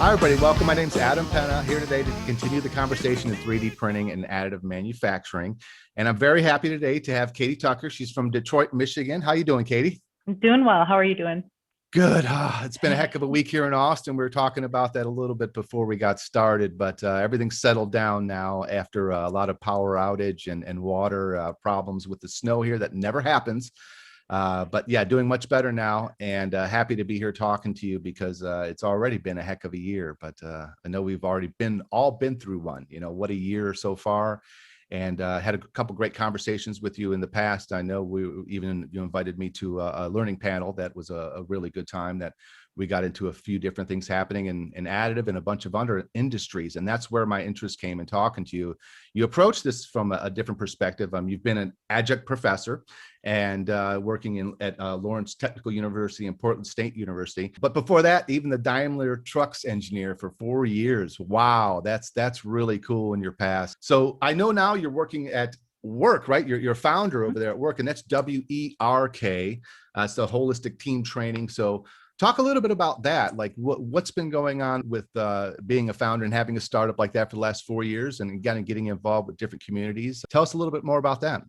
Hi, everybody. Welcome. My name is Adam Penna, here today to continue the conversation in 3D printing and additive manufacturing. And I'm very happy today to have Katie Tucker. She's from Detroit, Michigan. How you doing, Katie? I'm doing well. How are you doing? Good. It's been a heck of a week here in Austin. We were talking about that a little bit before we got started, but everything's settled down now after a lot of power outage and water problems with the snow here. That never happens. But yeah, doing much better now, and happy to be here talking to you because it's already been a heck of a year. But I know we've already all been through one. You know, what a year so far, and had a couple great conversations with you in the past. I know you invited me to a learning panel that was a really good time. That we got into a few different things happening in additive and a bunch of other industries. And that's where my interest came in talking to you. You approach this from a different perspective. You've been an adjunct professor and working at Lawrence Technical University and Portland State University. But before that, even the Daimler Trucks engineer for 4 years. Wow, that's really cool in your past. So I know now you're working at Work, right? You're a founder over there at Work, and that's WERK. It's the holistic team training. So talk a little bit about that. Like what's been going on with being a founder and having a startup like that for the last 4 years, and again, getting involved with different communities. Tell us a little bit more about that.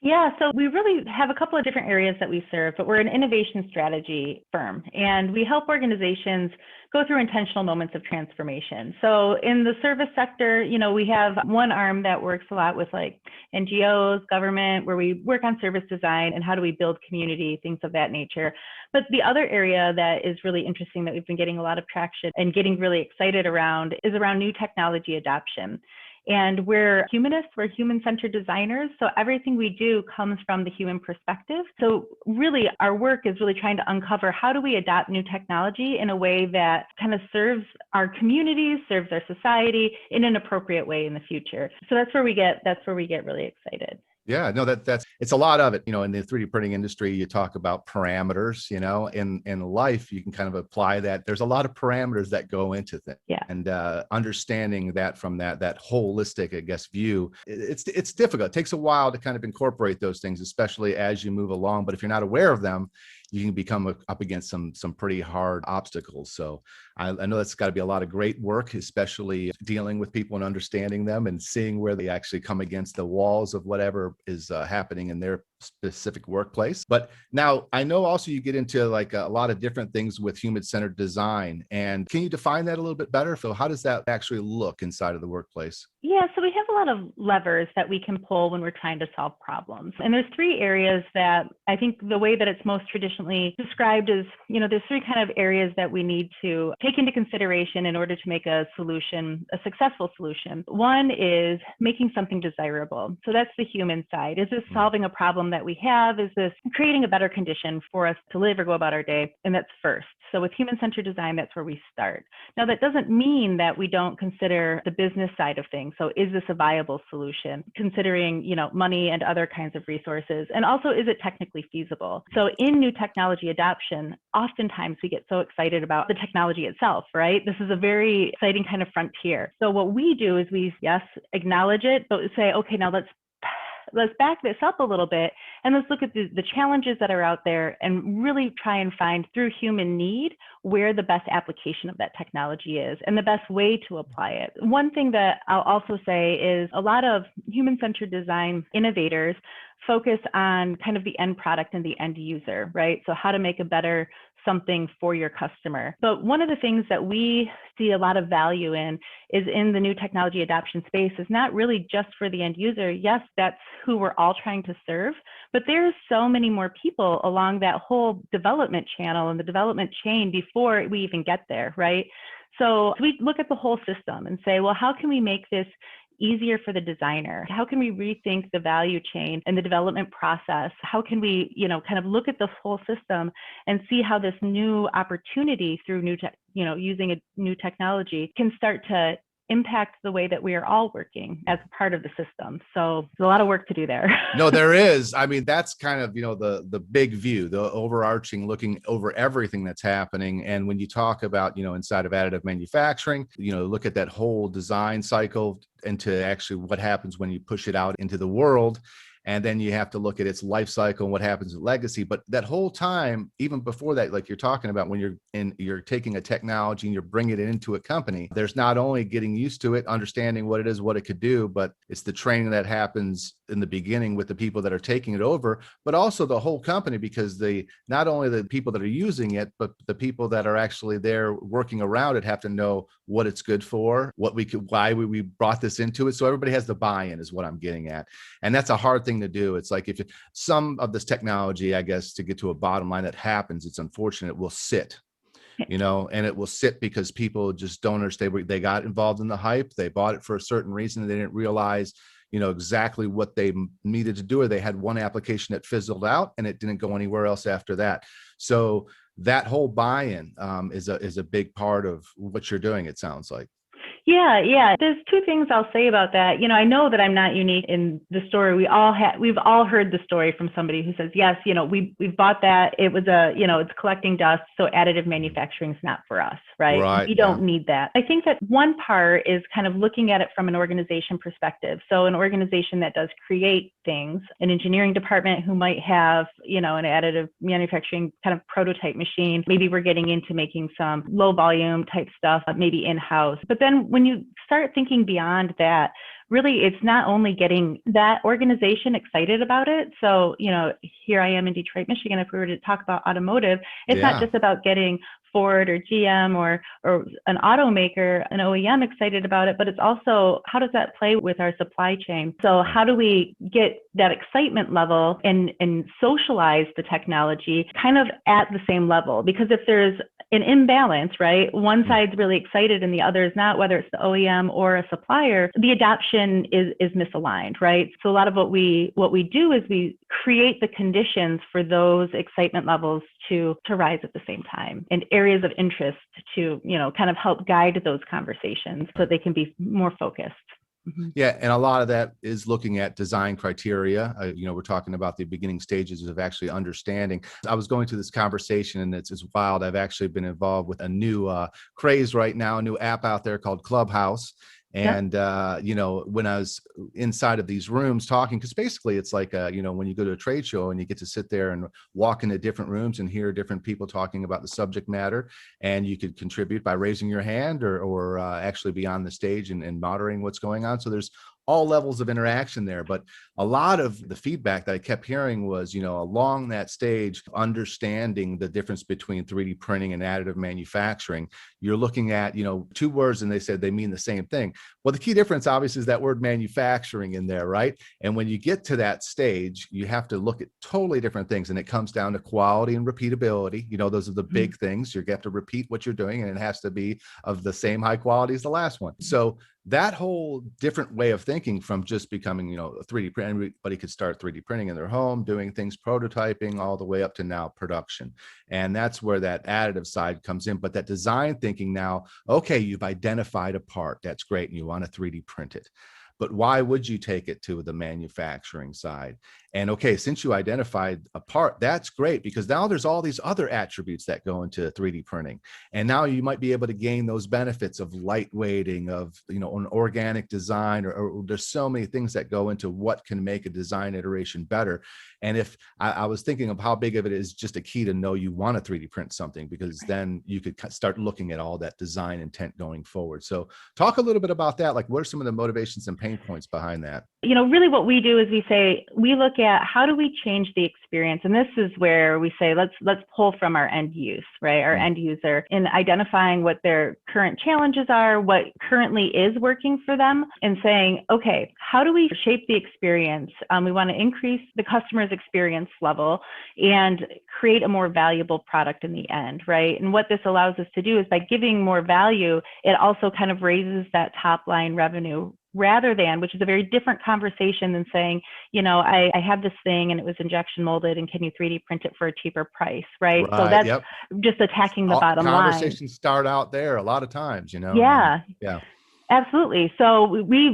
Yeah, so we really have a couple of different areas that we serve, but we're an innovation strategy firm, and we help organizations go through intentional moments of transformation. So in the service sector, we have one arm that works a lot with like NGOs, government, where we work on service design and how do we build community, things of that nature. But the other area that is really interesting that we've been getting a lot of traction and getting really excited around is around new technology adoption. And we're humanists, we're human-centered designers. So everything we do comes from the human perspective. So really our work is really trying to uncover how do we adopt new technology in a way that kind of serves our communities, serves our society in an appropriate way in the future. So that's where we get really excited. Yeah, no, it's a lot of it. In the 3D printing industry, you talk about parameters, in life, you can kind of apply that. There's a lot of parameters that go into things. Yeah. And understanding that from that holistic, I guess, view, it's difficult. It takes a while to kind of incorporate those things, especially as you move along. But if you're not aware of them, you can become up against some pretty hard obstacles. So I know that's got to be a lot of great work, especially dealing with people and understanding them and seeing where they actually come against the walls of whatever is happening in their specific workplace. But now I know also you get into like a lot of different things with human-centered design. And can you define that a little bit better, Phil? How does that actually look inside of the workplace? Yeah, so we have a lot of levers that we can pull when we're trying to solve problems. And there's three areas that I think the way that it's most traditionally described is, there's three kind of areas that we need to take into consideration in order to make a solution, a successful solution. One is making something desirable. So that's the human side. Is this solving a problem that we have? Is this creating a better condition for us to live or go about our day? And that's first. So with human-centered design, that's where we start. Now, that doesn't mean that we don't consider the business side of things. So is this a viable solution, considering, money and other kinds of resources? And also, is it technically feasible? So in new technology adoption, oftentimes we get so excited about the technology itself, right? This is a very exciting kind of frontier. So what we do is we, yes, acknowledge it, but say, okay, now let's back this up a little bit and let's look at the challenges that are out there and really try and find through human need where the best application of that technology is and the best way to apply it. One thing that I'll also say is a lot of human-centered design innovators focus on kind of the end product and the end user, right? So how to make a better something for your customer. But one of the things that we see a lot of value in is in the new technology adoption space is not really just for the end user. Yes, that's who we're all trying to serve, but there's so many more people along that whole development channel and the development chain before we even get there, right? So we look at the whole system and say, well, how can we make this easier for the designer? How can we rethink the value chain and the development process? How can we, kind of look at the whole system and see how this new opportunity through using a new technology can start to impact the way that we are all working as part of the system. So there's a lot of work to do there. No, there is. I mean, that's kind of, the big view, the overarching, looking over everything that's happening. And when you talk about, inside of additive manufacturing, look at that whole design cycle into actually what happens when you push it out into the world. And then you have to look at its life cycle and what happens with legacy. But that whole time, even before that, like you're talking about, when you're taking a technology and you're bringing it into a company, there's not only getting used to it, understanding what it is, what it could do, but it's the training that happens in the beginning with the people that are taking it over, but also the whole company, because not only the people that are using it, but the people that are actually there working around it have to know what it's good for, why we brought this into it. So everybody has the buy-in is what I'm getting at. And that's a hard thing to do. It's like, if some of this technology, I guess, to get to a bottom line that happens, it's unfortunate, will sit, and it will sit because people just don't understand. They got involved in the hype. They bought it for a certain reason. They didn't realize, exactly what they needed to do, or they had one application that fizzled out and it didn't go anywhere else after that. So that whole buy-in is a big part of what you're doing, it sounds like. Yeah. There's two things I'll say about that. I know that I'm not unique in the story. We've all heard the story from somebody who says, yes, we've bought that. It was it's collecting dust. So additive manufacturing is not for us, right? Right. We don't need that. I think that one part is kind of looking at it from an organization perspective. So an organization that does create things, an engineering department who might have, an additive manufacturing kind of prototype machine. Maybe we're getting into making some low volume type stuff, maybe in-house. But then when you start thinking beyond that, really, it's not only getting that organization excited about it. So, here I am in Detroit, Michigan. If we were to talk about automotive, it's not just about getting Ford or GM or an automaker, an OEM excited about it, but it's also, how does that play with our supply chain? So how do we get that excitement level and socialize the technology kind of at the same level? Because if there's an imbalance, right, one side's really excited and the other is not, whether it's the OEM or a supplier, the adoption is misaligned, right? So a lot of what we do is we create the conditions for those excitement levels to rise at the same time, and areas of interest to, kind of help guide those conversations so they can be more focused. Yeah. And a lot of that is looking at design criteria. We're talking about the beginning stages of actually understanding. I was going through this conversation and it's wild. I've actually been involved with a new craze right now, a new app out there called Clubhouse. And, when I was inside of these rooms talking, because basically it's like, when you go to a trade show and you get to sit there and walk into different rooms and hear different people talking about the subject matter, and you could contribute by raising your hand or actually be on the stage and moderating what's going on. So there's all levels of interaction there. But a lot of the feedback that I kept hearing was, along that stage, understanding the difference between 3D printing and additive manufacturing. You're looking at, two words and they said they mean the same thing. Well, the key difference obviously is that word manufacturing in there, right? And when you get to that stage, you have to look at totally different things. And it comes down to quality and repeatability. Those are the big things. You have to repeat what you're doing and it has to be of the same high quality as the last one. So that whole different way of thinking from just becoming, a 3D printer, everybody could start 3D printing in their home, doing things, prototyping, all the way up to now production. And that's where that additive side comes in. But that design thinking now, okay, you've identified a part, that's great, and you want to 3D print it. But why would you take it to the manufacturing side? And okay, since you identified a part, that's great, because now there's all these other attributes that go into 3D printing. And now you might be able to gain those benefits of lightweighting, of, an organic design, or there's so many things that go into what can make a design iteration better. And if I was thinking of how big of it is just a key to know you want to 3D print something, because then you could start looking at all that design intent going forward. So talk a little bit about that. Like, what are some of the motivations and pain points behind that? Really what we do is we look at how do we change the experience. And this is where we say, let's pull from our end use, right? Our end user, in identifying what their current challenges are, what currently is working for them, and saying, okay, how do we shape the experience? We want to increase the customer's experience level and create a more valuable product in the end, right? And what this allows us to do is, by giving more value, it also kind of raises that top line revenue, rather than, which is a very different conversation than saying, I have this thing and it was injection molded and can you 3D print it for a cheaper price, right? So that's just attacking the bottom line. Conversations start out there a lot of times, Yeah. Yeah. Absolutely. So we,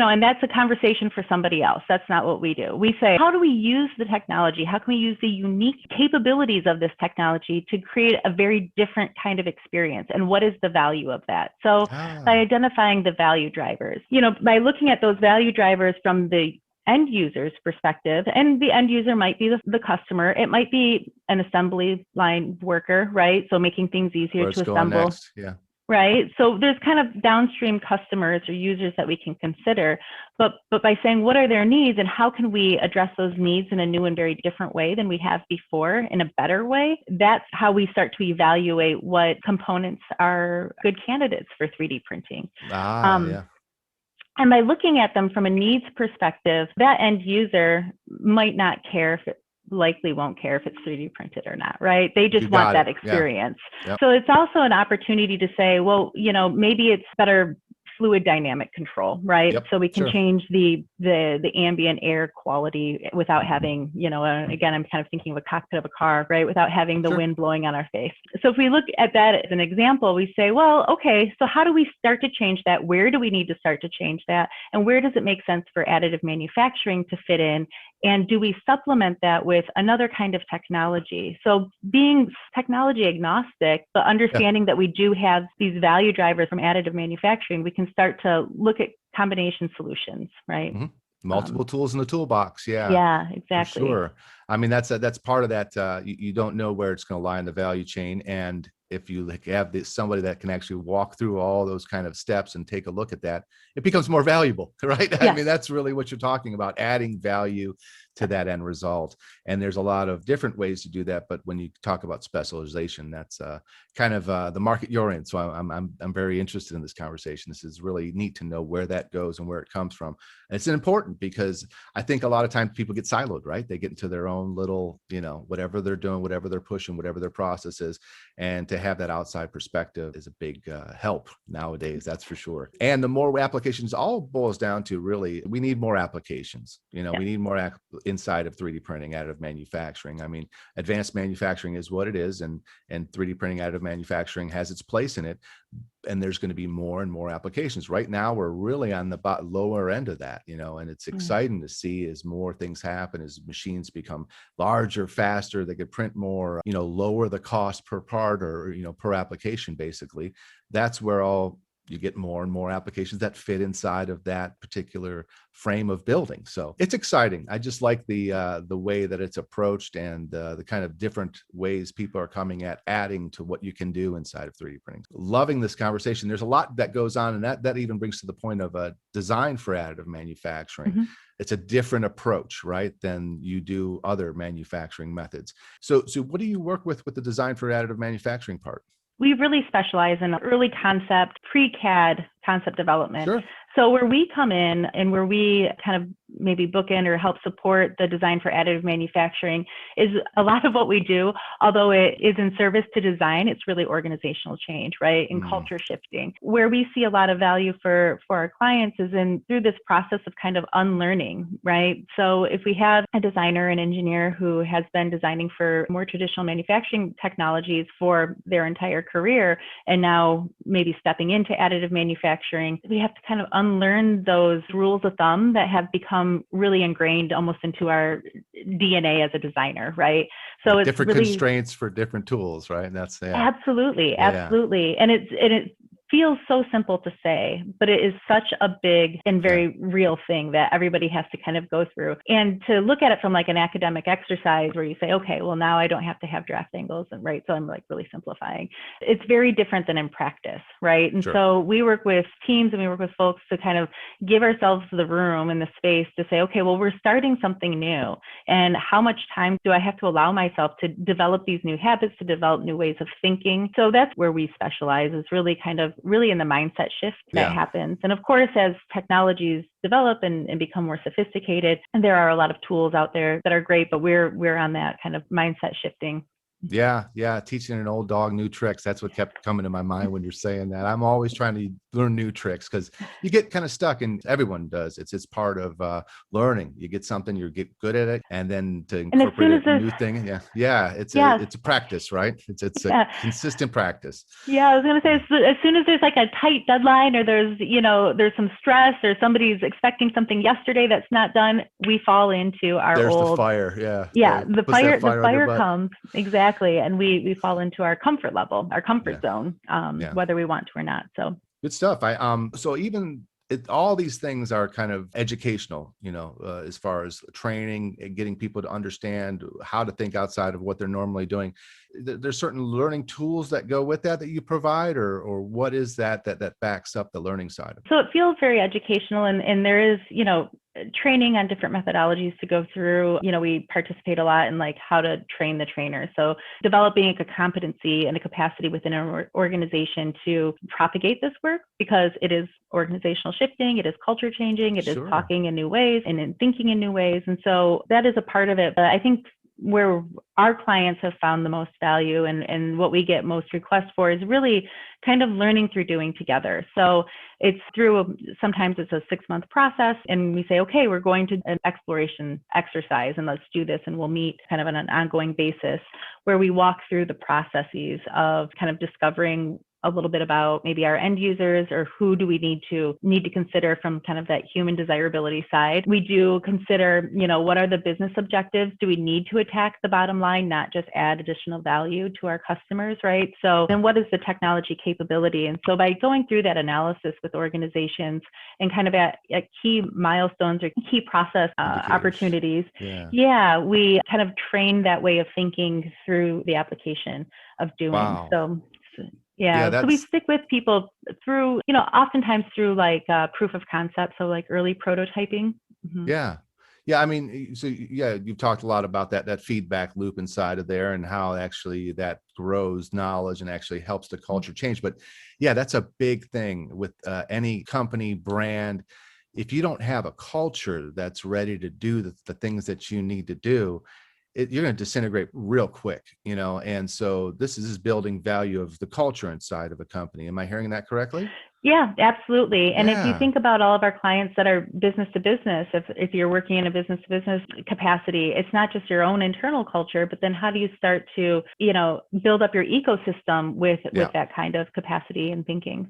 and that's a conversation for somebody else. That's not what we do. We say, how do we use the technology? How can we use the unique capabilities of this technology to create a very different kind of experience? And what is the value of that? So by identifying the value drivers, by looking at those value drivers from the end user's perspective, and the end user might be the customer. It might be an assembly line worker, right? So making things easier Where it's to going assemble. next. Yeah. Right. So there's kind of downstream customers or users that we can consider, but by saying what are their needs and how can we address those needs in a new and very different way than we have before, in a better way, that's how we start to evaluate what components are good candidates for 3D printing. Yeah. And by looking at them from a needs perspective, that end user might not care if it likely won't care if it's 3D printed or not, right? They just want that experience. Yeah. Yep. So it's also an opportunity to say, well, maybe it's better fluid dynamic control, right? Yep, so we can sure. change the ambient air quality without having, again, I'm kind of thinking of a cockpit of a car, right? Without having the wind blowing on our face. So if we look at that as an example, we say, well, okay, so how do we start to change that? Where do we need to start to change that? And where does it make sense for additive manufacturing to fit in? And do we supplement that with another kind of technology? So being technology agnostic, but understanding that we do have these value drivers from additive manufacturing, we can start to look at combination solutions, right? Mm-hmm. Multiple tools in the toolbox. Yeah. Yeah, exactly. For sure. I mean, that's part of that. You don't know where it's going to lie in the value chain. And if you have somebody that can actually walk through all those kind of steps and take a look at that, it becomes more valuable, right? Yeah. I mean, that's really what you're talking about, adding value to that end result. And there's a lot of different ways to do that. But when you talk about specialization, that's kind of the market you're in. So I'm very interested in this conversation. This is really neat to know where that goes and where it comes from. And it's important because I think a lot of times people get siloed, right? They get into their own little, whatever they're doing, whatever they're pushing, whatever their process is. And to have that outside perspective is a big help nowadays, that's for sure. And the more applications, all boils down to really, we need more applications. We need more inside of 3D printing, additive manufacturing. I mean, advanced manufacturing is what it is, and 3D printing, additive manufacturing has its place in it. And there's going to be more and more applications. Right now, we're really on the lower end of that, and it's exciting to see as more things happen, as machines become larger, faster, they could print more, lower the cost per part or, per application, basically. That's where you get more and more applications that fit inside of that particular frame of building. So it's exciting. I just like the way that it's approached and the kind of different ways people are coming at adding to what you can do inside of 3D printing. Loving this conversation. There's a lot that goes on, and that even brings to the point of a design for additive manufacturing. Mm-hmm. It's a different approach, right, than you do other manufacturing methods. So what do you work with the design for additive manufacturing part? We really specialize in early concept, pre-CAD concept development. Sure. So where we come in and where we kind of maybe bookend or help support the design for additive manufacturing is a lot of what we do, although it is in service to design, it's really organizational change, right? And culture shifting. Where we see a lot of value for our clients is through this process of kind of unlearning, right? So if we have a designer, an engineer who has been designing for more traditional manufacturing technologies for their entire career, and now maybe stepping into additive manufacturing, we have to kind of unlearn those rules of thumb that have become really ingrained almost into our DNA as a designer, right? So it's different really constraints for different tools, right? That's absolutely. And it feels so simple to say, but it is such a big and very real thing that everybody has to kind of go through. And to look at it from like an academic exercise where you say, okay, well, now I don't have to have draft angles, and right, so I'm like really simplifying. It's very different than in practice, right? And so we work with teams and we work with folks to kind of give ourselves the room and the space to say, okay, well, we're starting something new, and how much time do I have to allow myself to develop these new habits, to develop new ways of thinking? So that's where we specialize, is really in the mindset shift that happens. And of course, as technologies develop and become more sophisticated, and there are a lot of tools out there that are great, but we're on that kind of mindset shifting. Yeah. Teaching an old dog new tricks. That's what kept coming to my mind when you're saying that. I'm always trying to learn new tricks because you get kind of stuck, and everyone does. It's part of learning. You get something, you get good at it, and then to incorporate a new thing. It's a practice, right? It's a consistent practice. Yeah, I was going to say, as soon as there's like a tight deadline, or there's some stress, or somebody's expecting something yesterday that's not done, we fall into our the fire. The fire comes. Exactly. And we fall into our comfort level, our comfort zone, whether we want to or not. So good stuff. So even all these things are kind of educational, as far as training and getting people to understand how to think outside of what they're normally doing. There's certain learning tools that go with that you provide, or what is that backs up the learning side of it? So it feels very educational, and there is, training on different methodologies to go through. We participate a lot in like how to train the trainer. So developing a competency and a capacity within an organization to propagate this work, because it is organizational shifting, it is culture changing, it is Sure. talking in new ways and in thinking in new ways. And so that is a part of it. But I think where our clients have found the most value and what we get most requests for is really kind of learning through doing together. So it's sometimes it's a 6-month process, and we say, okay, we're going to an exploration exercise and let's do this. And we'll meet kind of on an ongoing basis where we walk through the processes of kind of discovering a little bit about maybe our end users, or who do we need to consider from kind of that human desirability side. We do consider, what are the business objectives? Do we need to attack the bottom line, not just add additional value to our customers, right? So then what is the technology capability? And so by going through that analysis with organizations and kind of at key milestones or key process opportunities, we kind of train that way of thinking through the application of doing. Wow. So we stick with people through, oftentimes through like proof of concept. So like early prototyping. Mm-hmm. Yeah. I mean, so you've talked a lot about that feedback loop inside of there and how actually that grows knowledge and actually helps the culture change. But yeah, that's a big thing with any company brand. If you don't have a culture that's ready to do the things that you need to do, you're going to disintegrate real quick, and so this is building value of the culture inside of a company. Am I hearing that correctly? Yeah, absolutely. And if you think about all of our clients that are business to business, if you're working in a business to business capacity, it's not just your own internal culture, but then how do you start to, build up your ecosystem with that kind of capacity and thinking?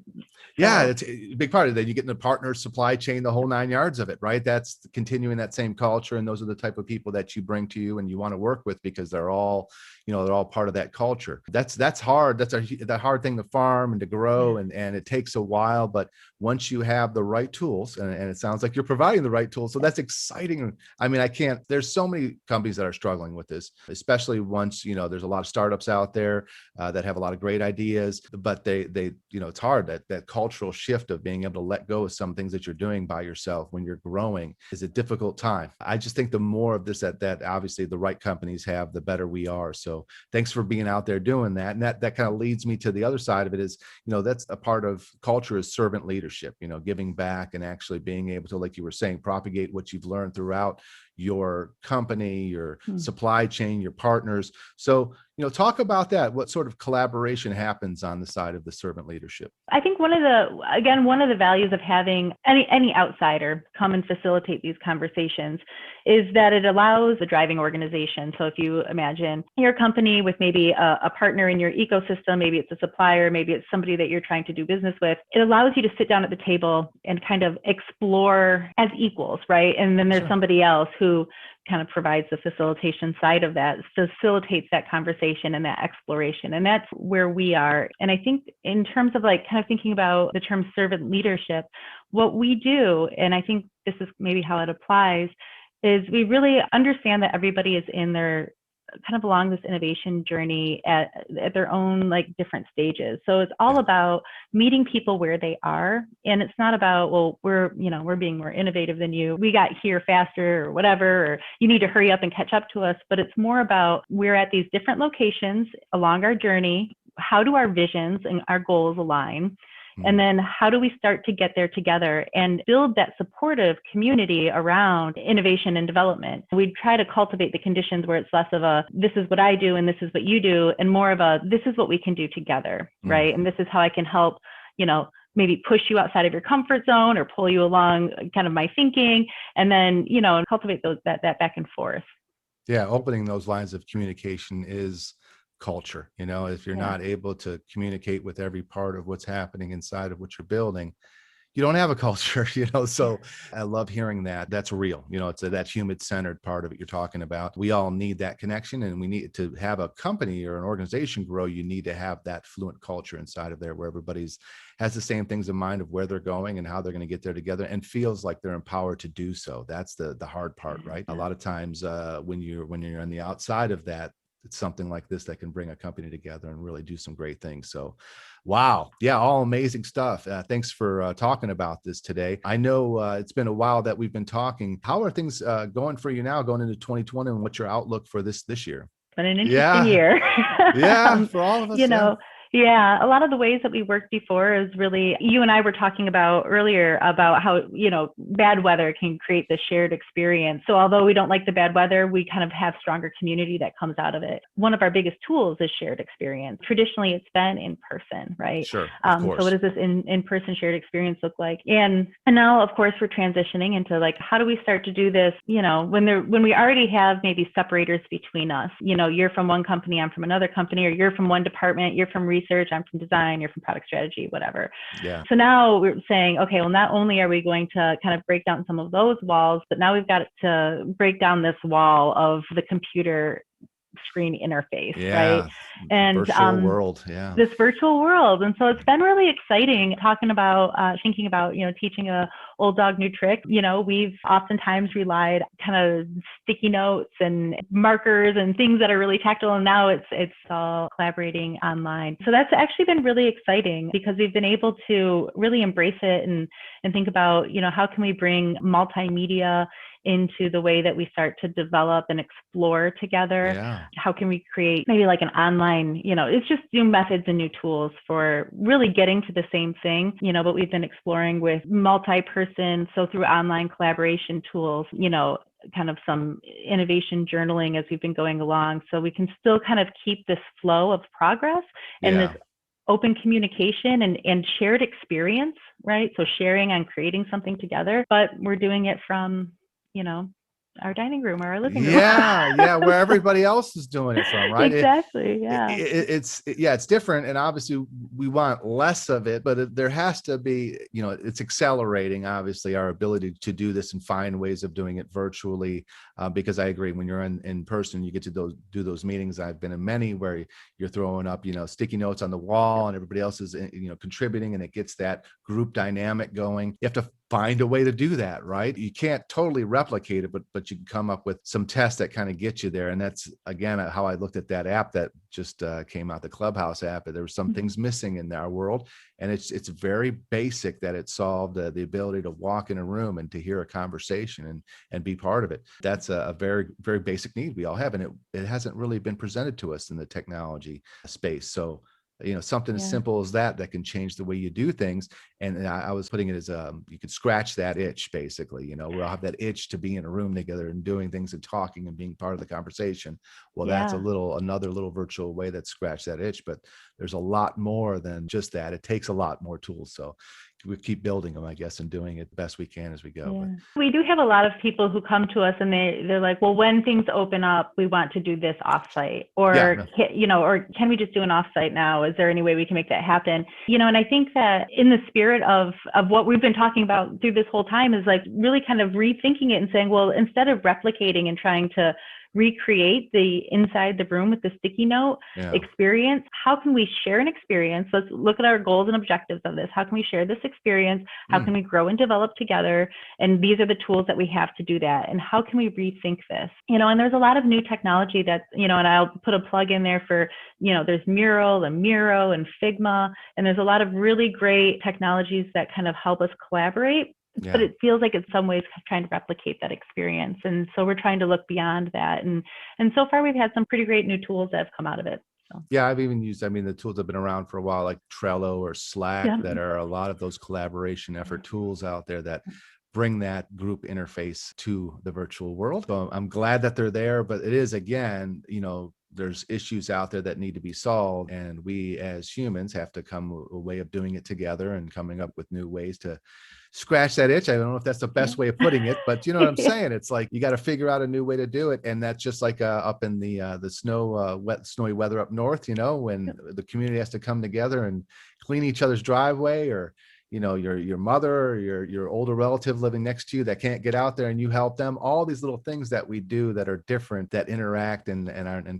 Yeah, it's a big part of that. You get in the partner supply chain, the whole 9 yards of it, right? That's continuing that same culture. And those are the type of people that you bring to you and you want to work with, because they're all part of that culture. That's hard. That's that hard thing to farm and to grow. And it takes a while, but once you have the right tools, and it sounds like you're providing the right tools. So that's exciting. I mean, there's so many companies that are struggling with this, especially once, there's a lot of startups out there that have a lot of great ideas, but they it's hard. That cultural shift of being able to let go of some things that you're doing by yourself when you're growing is a difficult time. I just think the more of this that obviously the right companies have, the better we are. So thanks for being out there doing that. And that kind of leads me to the other side of it is, that's a part of culture is servant leadership, giving back and actually being able to, like you were saying, propagate what you've learned throughout your company, your supply chain, your partners. So, talk about that. What sort of collaboration happens on the side of the servant leadership? I think one of the values of having any outsider come and facilitate these conversations is that it allows the driving organization. So if you imagine your company with maybe a partner in your ecosystem, maybe it's a supplier, maybe it's somebody that you're trying to do business with, it allows you to sit down at the table and kind of explore as equals, right? And then there's somebody else who kind of provides the facilitation side of that, facilitates that conversation and that exploration. And that's where we are. And I think in terms of like kind of thinking about the term servant leadership, what we do, and I think this is maybe how it applies, is we really understand that everybody is in their kind of along this innovation journey at their own like different stages. So it's all about meeting people where they are. And it's not about, well, we're being more innovative than you. We got here faster or whatever, or you need to hurry up and catch up to us. But it's more about we're at these different locations along our journey. How do our visions and our goals align? And then how do we start to get there together and build that supportive community around innovation and development? We try to cultivate the conditions where it's less of a, this is what I do and this is what you do, and more of a, this is what we can do together, right? And this is how I can help, maybe push you outside of your comfort zone or pull you along kind of my thinking, and then, cultivate that back and forth. Yeah, opening those lines of communication is culture. If you're not able to communicate with every part of what's happening inside of what you're building, you don't have a culture, so I love hearing that. That's real. It's that human centered part of it you're talking about. We all need that connection, and we need to have a company or an organization grow. You need to have that fluent culture inside of there where everybody's has the same things in mind of where they're going and how they're going to get there together, and feels like they're empowered to do so. That's the hard part, right? A lot of times when you're on the outside of that, it's something like this that can bring a company together and really do some great things. So, wow. Yeah, all amazing stuff. Thanks for talking about this today. I know it's been a while that we've been talking. How are things going for you now going into 2020, and what's your outlook for this year? It's been an interesting year. Yeah, for all of us. Yeah, a lot of the ways that we worked before is really, you and I were talking about earlier about how, bad weather can create the shared experience. So although we don't like the bad weather, we kind of have stronger community that comes out of it. One of our biggest tools is shared experience. Traditionally, it's been in person, right? Sure, of course. So what does this in-person shared experience look like? And now, of course, we're transitioning into like, how do we start to do this, when we already have maybe separators between us, you're from one company, I'm from another company, or you're from one department, you're from research, I'm from design, you're from product strategy, whatever. Yeah. So now we're saying, okay, well, not only are we going to kind of break down some of those walls, but now we've got to break down this wall of the computer screen interface, right? And virtual world, this virtual world. And so it's been really exciting talking about, thinking about, teaching a old dog new trick. We've oftentimes relied kind of sticky notes and markers and things that are really tactile. And now it's all collaborating online. So that's actually been really exciting because we've been able to really embrace it and think about, how can we bring multimedia into the way that we start to develop and explore together. Yeah. How can we create maybe like an online, it's just new methods and new tools for really getting to the same thing, but we've been exploring with multi-person. So through online collaboration tools, kind of some innovation journaling as we've been going along. So we can still kind of keep this flow of progress and this open communication and shared experience, right? So sharing and creating something together, but we're doing it from, our dining room or our living room. Where everybody else is doing it from, right? Exactly. It's different, and obviously we want less of it, but there has to be, it's accelerating obviously our ability to do this and find ways of doing it virtually, because I agree, when you're in person, you get to do those meetings. I've been in many where you're throwing up, sticky notes on the wall, and everybody else is, contributing, and it gets that group dynamic going. You have to find a way to do that, right? You can't totally replicate it, but you can come up with some tests that kind of get you there. And that's, again, how I looked at that app that just came out, the Clubhouse app. There were some things missing in our world. And it's very basic that it solved the ability to walk in a room and to hear a conversation and be part of it. That's a very, very basic need we all have. And it hasn't really been presented to us in the technology space. So, something as simple as that can change the way you do things. And I was putting it as you could scratch that itch, basically, we'll have that itch to be in a room together and doing things and talking and being part of the conversation. Well, that's another little virtual way that scratch that itch, but there's a lot more than just that. It takes a lot more tools. So we keep building them, I guess, and doing it the best we can as we go. Yeah. We do have a lot of people who come to us and they're like, well, when things open up, we want to do this offsite, or, or can we just do an offsite now? Is there any way we can make that happen? And I think that in the spirit of what we've been talking about through this whole time is like really kind of rethinking it and saying, well, instead of replicating and trying to recreate the inside the room with the sticky note experience, how can we share an experience? Let's look at our goals and objectives of this. How can we share this experience? How can we grow and develop together? And these are the tools that we have to do that. And how can we rethink this? And there's a lot of new technology that's, and I'll put a plug in there for, there's Mural and Miro and Figma, and there's a lot of really great technologies that kind of help us collaborate. But it feels like in some ways trying to replicate that experience. And so we're trying to look beyond that. And so far we've had some pretty great new tools that have come out of it. So. Yeah, I've even used, the tools have been around for a while, like Trello or Slack, that are a lot of those collaboration effort tools out there that bring that group interface to the virtual world. So I'm glad that they're there, but it is, again, there's issues out there that need to be solved. And we as humans have to come a way of doing it together and coming up with new ways to scratch that itch. I don't know if that's the best way of putting it, but you know what I'm saying? It's like, you got to figure out a new way to do it. And that's just like up in the snowy weather up north, when the community has to come together and clean each other's driveway, or your mother or your older relative living next to you that can't get out there, and you help them. All these little things that we do that are different, that interact and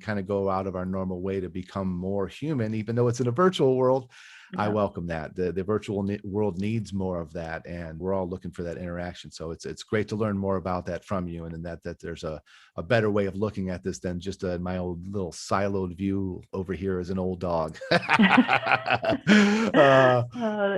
kind of go out of our normal way to become more human, even though it's in a virtual world. I Yeah. welcome that. The virtual world needs more of that, and we're all looking for that interaction. So it's great to learn more about that from you, and that there's a better way of looking at this than just my old little siloed view over here as an old dog. Oh,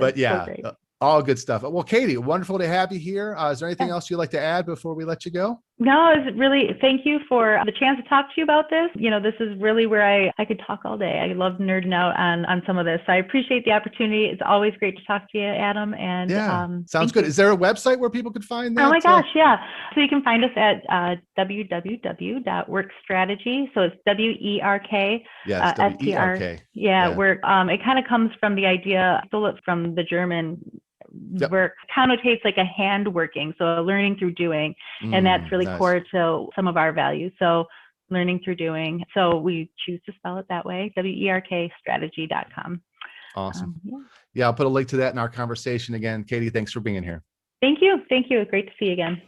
But that's so yeah, great. all good stuff. Well, Katie, wonderful to have you here. Is there anything Yeah. else you'd like to add before we let you go? No, it's really, thank you for the chance to talk to you about this. This is really where I could talk all day. I love nerding out on some of this. So I appreciate the opportunity. It's always great to talk to you, Adam. And Yeah, sounds thank good. you. Is there a website where people could find Oh that? my gosh, yeah. So you can find us at www.workstrategy. So it's WERK. Yes, STR. WERK. Yeah, Yeah. work. It kind of comes from the idea, stole it from the German. Yep. Work connotates like a hand working, so learning through doing, and that's really Nice. core to some of our values. So learning through doing. So we choose to spell it that way, WERKstrategy.com. Awesome. Yeah. Yeah, I'll put a link to that in our conversation again. Katie, thanks for being here. Thank you. Thank you. Great to see you again.